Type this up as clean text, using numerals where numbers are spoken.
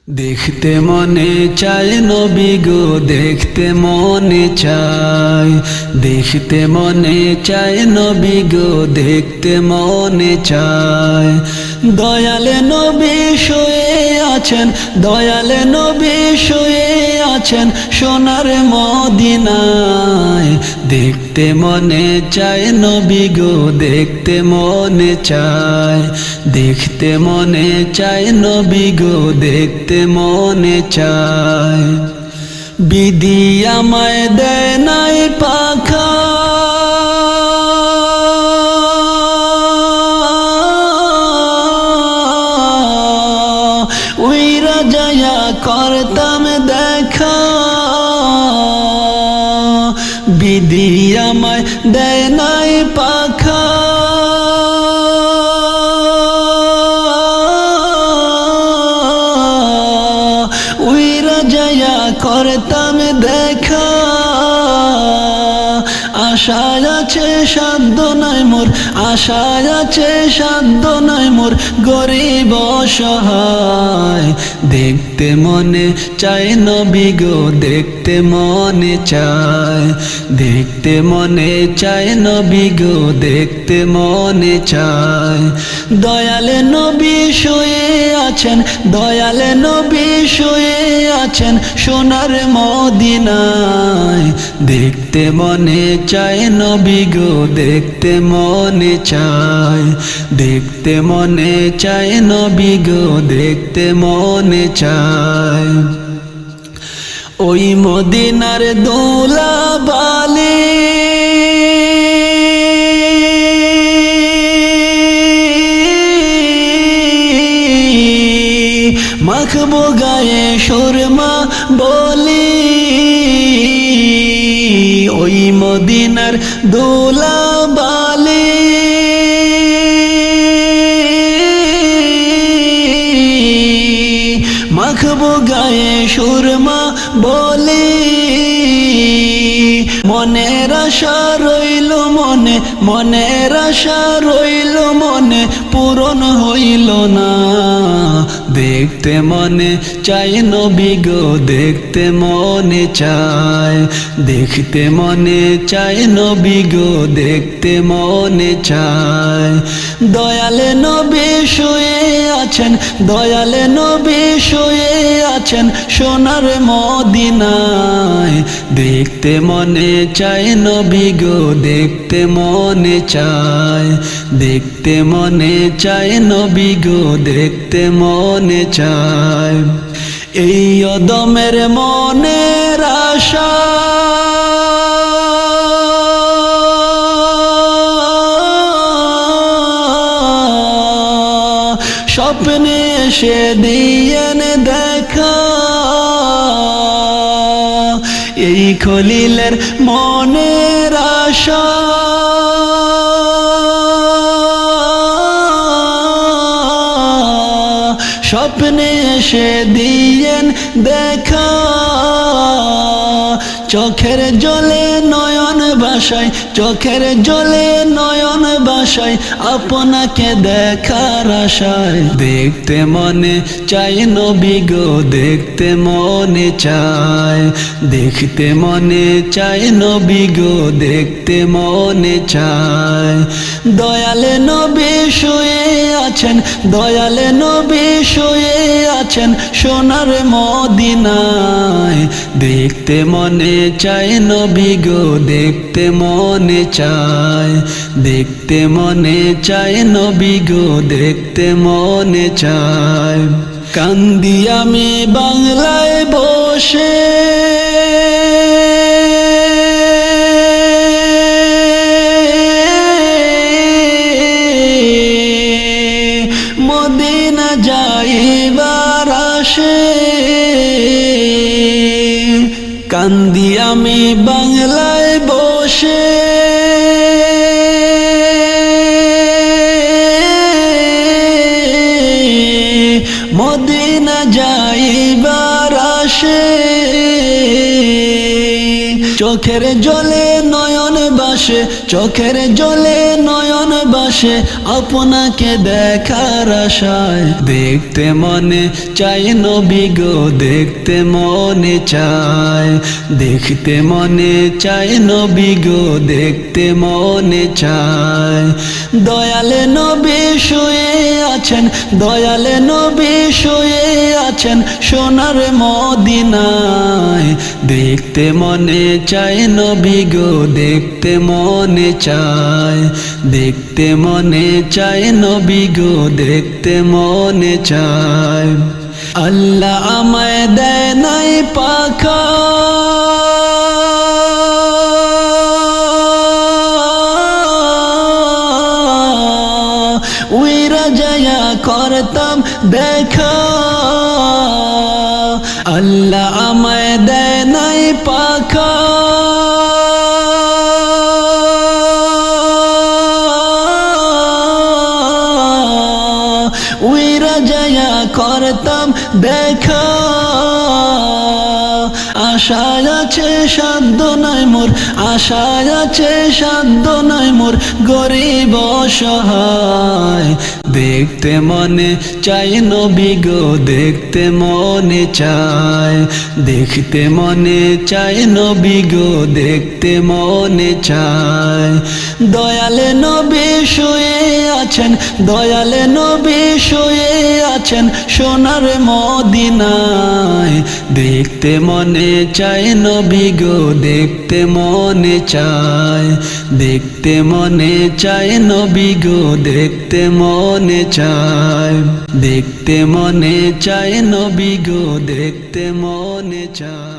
দেখতে মনে চায় নবী গো, দেখতে মনে চায়, দেখতে মনে চায় নবী গো, দেখতে মনে চায়। দয়ালে নবী শুয়ে আছেন, দয়ালে নবী শুয়ে আছেন সোনার মদিনায়। দেখতে মনে চায় নবী গো, দেখতে মনে চায়, দেখতে মনে চায় নবী গো, দেখতে মনে চায়। বিধি আমায় দেয় নাই পাখা, উইরা যায়া করতাম দেখা। বিধি আমায় দেয় নাই পাখা, উইরা যায়া করতাম দেখা। আশায় আছে সাধ্য নাই মোর, আশায় আছে সাধ্য নাই মোর, গরিব অসহায়। দেখতে মনে চায় নবী গো, দেখতে মনে চায়, দেখতে মনে চায় নবী গো, দেখতে মনে চায়। দয়ালে নবী শুয়ে আছেন, দয়ালে নবী শুয়ে আছেন সোনার মদিনায়। দেখতে মনে চায় নবী গো, দেখতে মনে চায়, দেখতে মনে চায় নবী গো, দেখতে মনে চায়। ওই মদিনার দোলা বালি মাখবো গায়ে সুরমা বলি, ওই মদিনার দোলা বালি মাখবো গায়ে সুরমা বলি। মনের আশা রইল মনে, মনের আশা রইল মনে, পূরণ হইল না। দেখতে মনে চায় নবী গো, দেখতে মনে চায়, দেখতে মনে চায় নবী গো, দেখতে মনে চায়। দয়ালে নবী শুয়ে আছেন, দয়ালে নবী শুয়ে আছেন সোনার মদিনায়। দেখতে মনে চায় নবী গো, দেখতে মনে চায়, দেখতে মনে চায় নবী গো, দেখতে মনে চায়। এই অদমের মনের আশা স্বপ্নে এসে দিয়েন দেখা। এই খলিলের মনের আশা স্বপ্নে এসে দিয়েন দেখা। চোখের জলে নয়ন ভাসায়, চোখের জলে নয়ন ভাসায়, আপনাকে দেখার আশায়। দেখতে মনে চায় নবী গো, দেখতে মনে চায়, দেখতে মনে চায় নবী গো, দেখতে মনে চায়। দয়ালে নবী শুয়ে আছেন, দয়ালে নবী শুয়ে আছেন সোনার মদিনায়। দেখতে মনে চায় নবী গো, দেখতে মনে চায়, দেখতে মনে চায় নবী গো, দেখতে মনে চায়। কান্দি আমি বাংলায় বসে, মদিনা যাইবার আসে। কান্দি আমি বাংলায় বসে, মদিনা যাইবার আসে। চোখের জলে নয়ন বাসে, চোখের জলে নয়ন বাসে, পাশে আপনাকে দেখার আশায় দেখতে মনে চাই নবী গো দেখতে মনে চায় দেখতে মনে চাই নবী গো দেখতে মনে চায় দয়ালে নবী শুয়ে আছেন দয়ালে নবী শুয়ে আছেন সোনার মদিনায় দেখতে মনে চায় নবী গো দেখতে মনে চায় দেখতে মনে চায় নবী গো দেখতে মনে চায় আল্লাহ আমায় দেয় নাই পাখা উইরা যায়া করতাম দেখা আল্লাহ আমায় দেয় নাই পাখা উইরা যায়া করতাম দেখা আশায় আছে সাধ্য নাই মোর আশায় আছে সাধ্য নাই মোর গরিব অসহায় দেখতে মনে চাই নবী গো দেখতে মনে চায় দেখতে মনে চাই নবী গো দেখতে মনে চায় দয়ালে নবী শুয়ে আছেন দয়ালে নবী শুয়ে আছেন সোনার মদিনায় দেখতে মনে চাই নবী গো দেখতে মনে চায় দেখতে মনে চাই নবী গো দেখতে মনে চায় দেখতে মনে চাই নবী গো দেখতে মনে চায়।